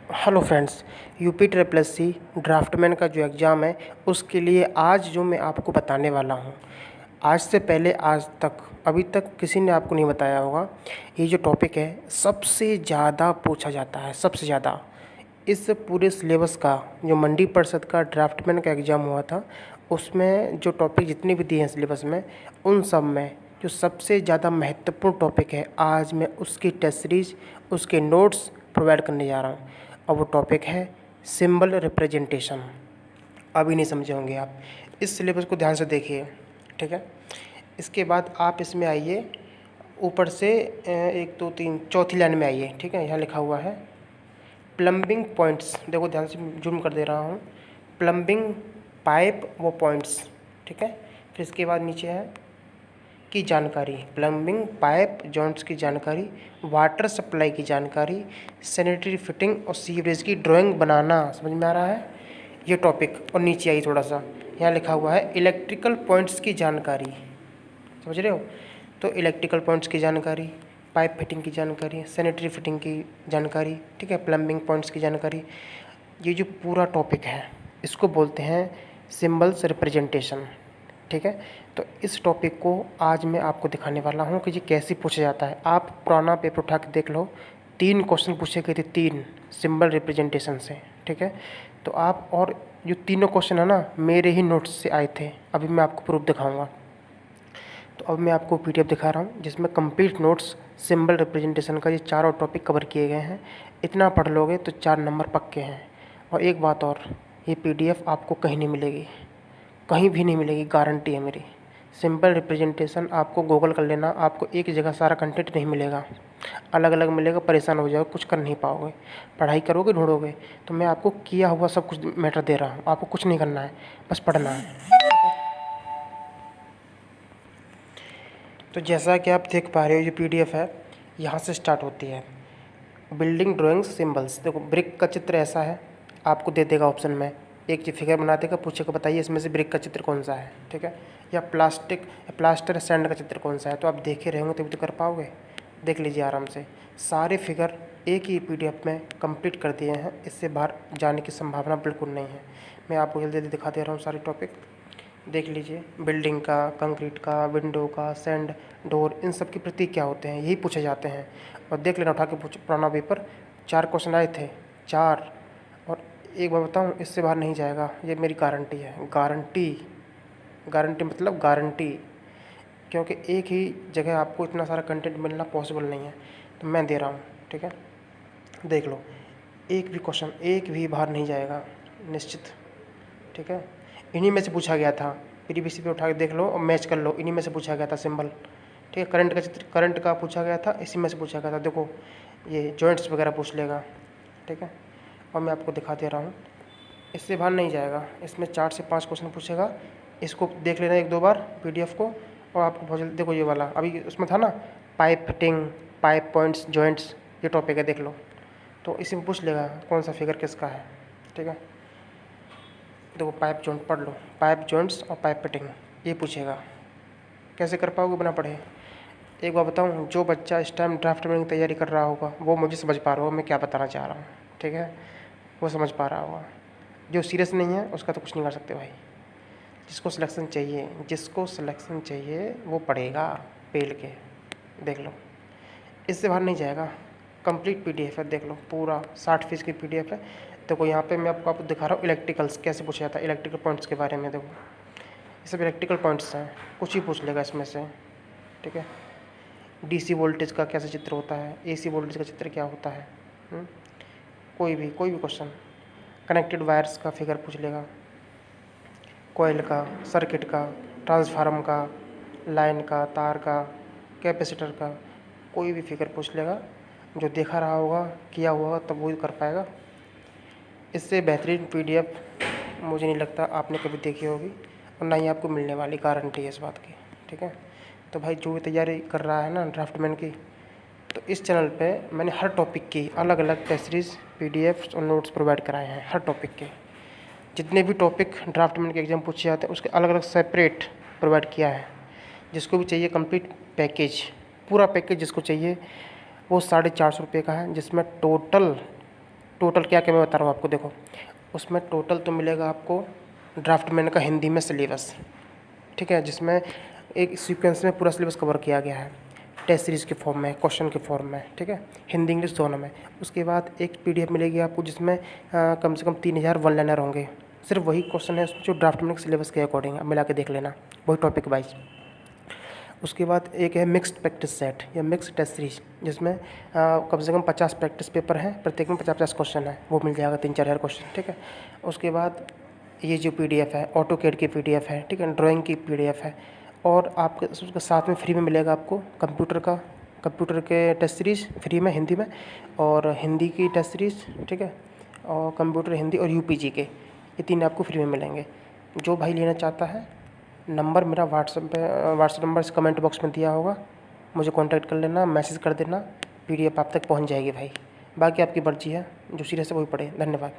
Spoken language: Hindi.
Hello friends, UP triple S C draftman का जो एग्ज़ाम है उसके लिए आज जो मैं आपको बताने वाला हूँ, आज से पहले आज तक अभी तक किसी ने आपको नहीं बताया होगा। ये जो टॉपिक है सबसे ज़्यादा पूछा जाता है, सबसे ज़्यादा इस पूरे सिलेबस का। जो मंडी परिषद का ड्राफ्टमैन का एग्ज़ाम हुआ था उसमें जो टॉपिक जितने भी दिए हैं सिलेबस में, उन सब में जो सबसे ज़्यादा महत्वपूर्ण टॉपिक है, आज मैं उसकी टेस्ट सीरीज उसके नोट्स प्रोवाइड करने जा रहा हूँ। और वो टॉपिक है सिंबल रिप्रेजेंटेशन। अभी नहीं समझे होंगे आप, इस सिलेबस को ध्यान से देखिए, ठीक है। इसके बाद आप इसमें आइए, ऊपर से 1 2 3 चौथी लाइन में आइए, ठीक है। यहाँ लिखा हुआ है प्लम्बिंग पॉइंट्स, देखो ध्यान से जूम कर दे रहा हूँ। प्लम्बिंग पाइप वो पॉइंट्स, ठीक है। फिर इसके बाद नीचे है की जानकारी, प्लम्बिंग पाइप जॉइंट्स की जानकारी, वाटर सप्लाई की जानकारी, सैनिटरी फिटिंग और सीवरेज की ड्राइंग बनाना। समझ में आ रहा है ये टॉपिक। और नीचे आई थोड़ा सा, यहाँ लिखा हुआ है इलेक्ट्रिकल पॉइंट्स की जानकारी। समझ रहे हो? तो इलेक्ट्रिकल पॉइंट्स की जानकारी, पाइप फिटिंग की जानकारी, सैनिटरी फिटिंग की जानकारी, ठीक है, प्लम्बिंग पॉइंट्स की जानकारी। ये जो पूरा टॉपिक है इसको बोलते हैं सिंबल्स रिप्रेजेंटेशन, ठीक है। तो इस टॉपिक को आज मैं आपको दिखाने वाला हूँ कि ये कैसे पूछा जाता है। आप पुराना पेपर उठा के देख लो, 3 क्वेश्चन पूछे गए थे, 3 सिंबल रिप्रेजेंटेशन से, ठीक है। तो आप, और जो तीनों क्वेश्चन है ना मेरे ही नोट्स से आए थे। अभी मैं आपको प्रूफ दिखाऊंगा। तो अब मैं आपको पीडीएफ दिखा रहा हूँ जिसमें कंप्लीट नोट्स सिंबल रिप्रेजेंटेशन का ये चारों टॉपिक कवर किए गए हैं। इतना पढ़ लोगे तो 4 नंबर पक्के हैं। और एक बात और, ये पीडीएफ आपको कहीं नहीं मिलेगी, कहीं भी नहीं मिलेगी, गारंटी है मेरी। सिंपल रिप्रेजेंटेशन आपको गूगल कर लेना, आपको एक जगह सारा कंटेंट नहीं मिलेगा, अलग अलग मिलेगा, परेशान हो जाओगे, कुछ कर नहीं पाओगे। पढ़ाई करोगे, ढूंढोगे। तो मैं आपको किया हुआ सब कुछ मैटर दे रहा हूँ, आपको कुछ नहीं करना है, बस पढ़ना है। तो जैसा कि आप देख पा रहे हो, ये पीडीएफ है, यहाँ से स्टार्ट होती है बिल्डिंग ड्राइंग्स सिंबल्स। देखो ब्रिक का चित्र ऐसा है, आपको दे देगा ऑप्शन में, एक जो फिगर बना देगा, पूछेगा बताइए इसमें से ब्रिक का चित्र कौन सा है, ठीक है। या प्लास्टर सैंड का चित्र कौन सा है। तो आप देखे रहे होंगे तभी तो कर पाओगे। देख लीजिए आराम से, सारे फिगर एक ही पीडीएफ में कंप्लीट कर दिए हैं, इससे बाहर जाने की संभावना बिल्कुल नहीं है। मैं आपको जल्दी जल्दी दिखा दे रहा हूँ सारे टॉपिक, देख लीजिए। बिल्डिंग का, कंक्रीट का, विंडो का, सैंड, डोर, इन सब के प्रतीक क्या होते हैं, यही पूछे जाते हैं। और देख लेना उठा के, पुराना पेपर 4 क्वेश्चन आए थे, 4। और एक बार बताऊँ, इससे बाहर नहीं जाएगा, ये मेरी गारंटी है। गारंटी, गारंटी मतलब गारंटी, क्योंकि एक ही जगह आपको इतना सारा कंटेंट मिलना पॉसिबल नहीं है, तो मैं दे रहा हूँ, ठीक है। देख लो, एक भी क्वेश्चन एक भी बाहर नहीं जाएगा, निश्चित, ठीक है। इन्हीं में से पूछा गया था, पीडीपीसी पे उठा के देख लो और मैच कर लो, इन्हीं में से पूछा गया था सिंबल, ठीक है। करंट का चित्र, करंट का पूछा गया था, इसी में से पूछा गया था। देखो ये जॉइंट्स वगैरह पूछ लेगा, ठीक है। और मैं आपको दिखा दे रहा हूँ, इससे बाहर नहीं जाएगा। इसमें 4 से 5 क्वेश्चन पूछेगा, इसको देख लेना 1 2 बार पीडीएफ को, और आपको बहुत जल्दी, देखो ये वाला अभी उसमें था ना, pipe fitting, pipe points, joints, ये टॉपिक है, देख लो। तो इसी में पूछ लेगा कौन सा फिगर किसका है, ठीक है। देखो पाइप जॉइंट पढ़ लो, पाइप जॉइंट्स और पाइप फिटिंग, ये पूछेगा। कैसे कर पाओगे बिना पढ़े? एक बार बताऊँ, जो बच्चा इस टाइम ड्राफ्टमैन की तैयारी कर रहा होगा वो मुझे समझ पा रहा होगा मैं क्या बताना चाह रहा हूँ, ठीक है, वो समझ पा रहा होगा। जो सीरियस नहीं है उसका तो कुछ नहीं कर सकते भाई। जिसको सिलेक्शन चाहिए, जिसको सिलेक्शन चाहिए वो पढ़ेगा पेल के, देख लो, इससे बाहर नहीं जाएगा। कंप्लीट पीडीएफ है, देख लो, पूरा 60 पेज की पीडीएफ है। देखो यहाँ पे मैं आपको दिखा रहा हूँ इलेक्ट्रिकल्स कैसे पूछा जाता है, इलेक्ट्रिकल पॉइंट्स के बारे में। देखो ये सब इलेक्ट्रिकल पॉइंट्स हैं, कुछ ही पूछ लेगा इसमें से, ठीक है। डीसी वोल्टेज का कैसे चित्र होता है, एसी वोल्टेज का चित्र क्या होता है, कोई भी क्वेश्चन। कनेक्टेड वायर्स का फिगर पूछ लेगा, कॉइल का, सर्किट का, ट्रांसफार्मर का, लाइन का, तार का, कैपेसिटर का, कोई भी फिगर पूछ लेगा। जो देखा रहा होगा, किया हुआ, तब वो कर पाएगा। इससे बेहतरीन पीडीएफ मुझे नहीं लगता आपने कभी देखी होगी, और ना ही आपको मिलने वाली, गारंटी है इस बात की, ठीक है। तो भाई जो भी तैयारी कर रहा है ना ड्राफ्टमैन की, तो इस चैनल पे मैंने हर टॉपिक की अलग अलग टेस्ट सीरीज़, पीडीएफ्स और नोट्स प्रोवाइड कराए हैं। हर टॉपिक के जितने भी टॉपिक ड्राफ्टमैन के एग्ज़ाम पूछे जाते हैं उसके अलग अलग सेपरेट प्रोवाइड किया है। जिसको भी चाहिए कंप्लीट पैकेज, पूरा पैकेज जिसको चाहिए, वो 450 रुपये का है, जिसमें टोटल टोटल क्या क्या मैं बता रहा हूँ आपको, देखो उसमें टोटल तो मिलेगा आपको ड्राफ्टमैन का हिंदी में सिलेबस, ठीक है, जिसमें एक सीक्वेंस में पूरा सिलेबस कवर किया गया है, टेस्ट सीरीज़ के फॉर्म में, क्वेश्चन के फॉर्म में, ठीक है, हिंदी इंग्लिश दोनों में। उसके बाद एक पीडीएफ मिलेगी आपको जिसमें कम से कम 3000 वन लाइनर होंगे, सिर्फ वही क्वेश्चन है उसमें जो ड्राफ्टमैन के सिलेबस के अकॉर्डिंग, मिला के देख लेना, वही टॉपिक वाइज। उसके बाद एक है मिक्स्ड प्रैक्टिस सेट या मिक्स टेस्ट सीरीज, जिसमें कम से कम 50 प्रैक्टिस पेपर हैं, प्रत्येक में 50-50 क्वेश्चन है, वो मिल जाएगा 3-4 हज़ार क्वेश्चन, ठीक है। उसके बाद ये जो पीडीएफ है ऑटोकैड की पीडीएफ है, ठीक है, ड्राइंग की पीडीएफ है, और आपके उसके साथ में फ्री में मिलेगा आपको कंप्यूटर के टेस्ट सीरीज़ फ्री में हिंदी में, और हिंदी की टेस्ट सीरीज़, ठीक है, और कंप्यूटर हिंदी और यूपीजी के, ये 3 आपको फ्री में मिलेंगे। जो भाई लेना चाहता है, नंबर मेरा व्हाट्सएप नंबर इस कमेंट बॉक्स में दिया होगा, मुझे कांटेक्ट कर लेना, मैसेज कर देना, पीडीएफ आप तक पहुंच जाएगी भाई। बाकी आपकी मर्जी है, जो सीरियस है वही पढ़े। धन्यवाद।